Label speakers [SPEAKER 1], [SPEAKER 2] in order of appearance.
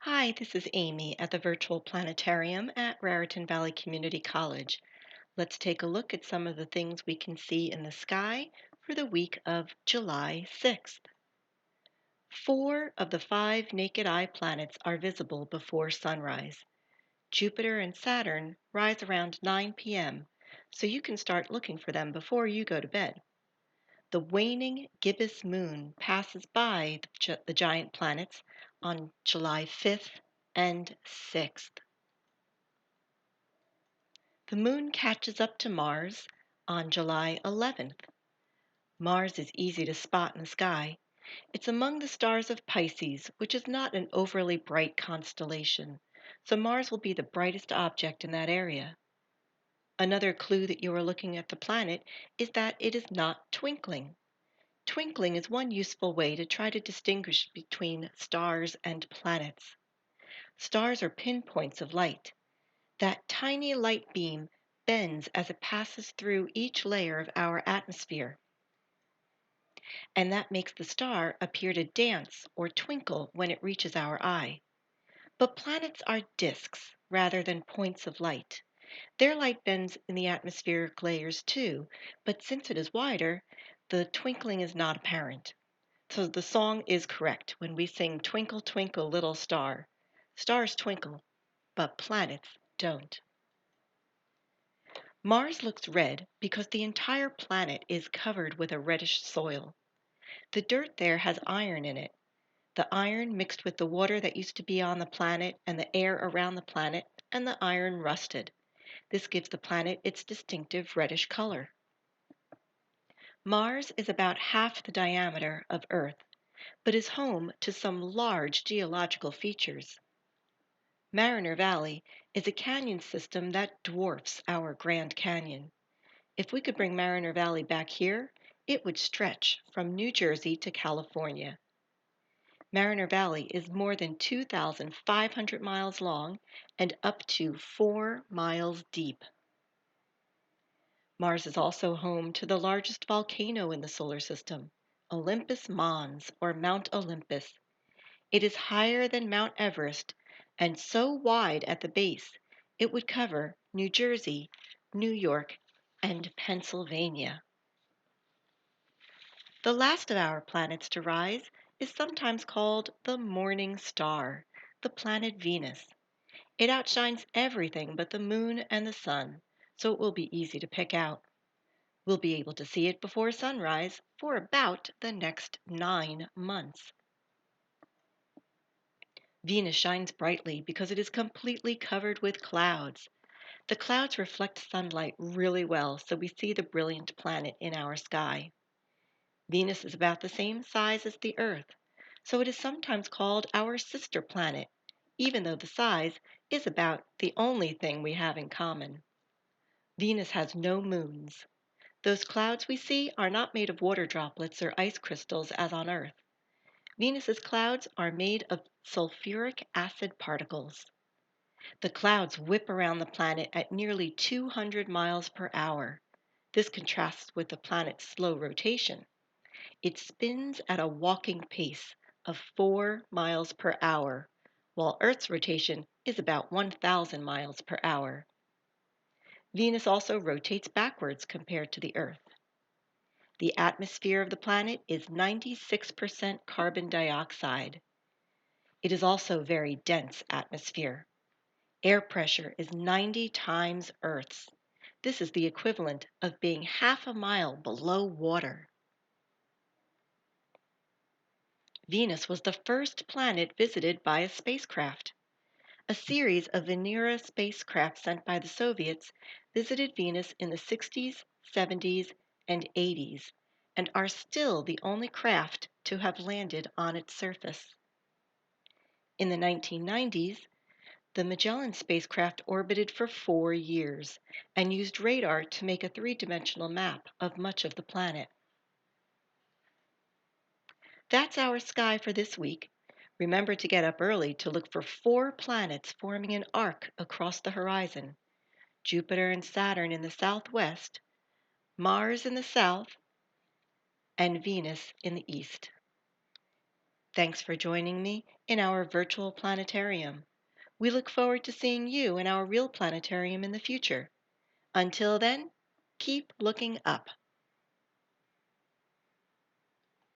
[SPEAKER 1] Hi, this is Amy at the virtual planetarium at Raritan Valley Community College. Let's take a look at some of the things we can see in the sky for the week of July 6th. Four of the five naked eye planets are visible before sunrise. Jupiter and Saturn rise around 9 p.m., so you can start looking for them before you go to bed. The waning gibbous moon passes by the giant planets on July 5th and 6th. The moon catches up to Mars on July 11th. Mars is easy to spot in the sky. It's among the stars of Pisces, which is not an overly bright constellation, so Mars will be the brightest object in that area. Another clue that you are looking at the planet is that it is not twinkling. Twinkling is one useful way to try to distinguish between stars and planets. Stars are pinpoints of light. That tiny light beam bends as it passes through each layer of our atmosphere, and that makes the star appear to dance or twinkle when it reaches our eye. But planets are disks rather than points of light. Their light bends in the atmospheric layers too, but since it is wider, the twinkling is not apparent. So the song is correct when we sing Twinkle, Twinkle, Little Star. Stars twinkle, but planets don't. Mars looks red because the entire planet is covered with a reddish soil. The dirt there has iron in it. The iron mixed with the water that used to be on the planet and the air around the planet, and the iron rusted. This gives the planet its distinctive reddish color. Mars is about half the diameter of Earth, but is home to some large geological features. Mariner Valley is a canyon system that dwarfs our Grand Canyon. If we could bring Mariner Valley back here, it would stretch from New Jersey to California. Mariner Valley is more than 2,500 miles long and up to 4 miles deep. Mars is also home to the largest volcano in the solar system, Olympus Mons, or Mount Olympus. It is higher than Mount Everest and so wide at the base it would cover New Jersey, New York, and Pennsylvania. The last of our planets to rise is sometimes called the morning star, the planet Venus. It outshines everything but the moon and the sun, so it will be easy to pick out. We'll be able to see it before sunrise for about the next 9 months. Venus shines brightly because it is completely covered with clouds. The clouds reflect sunlight really well, so we see the brilliant planet in our sky. Venus is about the same size as the Earth, so it is sometimes called our sister planet, even though the size is about the only thing we have in common. Venus has no moons. Those clouds we see are not made of water droplets or ice crystals as on Earth. Venus's clouds are made of sulfuric acid particles. The clouds whip around the planet at nearly 200 miles per hour. This contrasts with the planet's slow rotation. It spins at a walking pace of 4 miles per hour, while Earth's rotation is about 1,000 miles per hour. Venus also rotates backwards compared to the Earth. The atmosphere of the planet is 96% carbon dioxide. It is also a very dense atmosphere. Air pressure is 90 times Earth's. This is the equivalent of being half a mile below water. Venus was the first planet visited by a spacecraft. A series of Venera spacecraft sent by the Soviets visited Venus in the 60s, 70s, and 80s, and are still the only craft to have landed on its surface. In the 1990s, the Magellan spacecraft orbited for 4 years and used radar to make a three-dimensional map of much of the planet. That's our sky for this week. Remember to get up early to look for four planets forming an arc across the horizon: Jupiter and Saturn in the southwest, Mars in the south, and Venus in the east. Thanks for joining me in our virtual planetarium. We look forward to seeing you in our real planetarium in the future. Until then, keep looking up.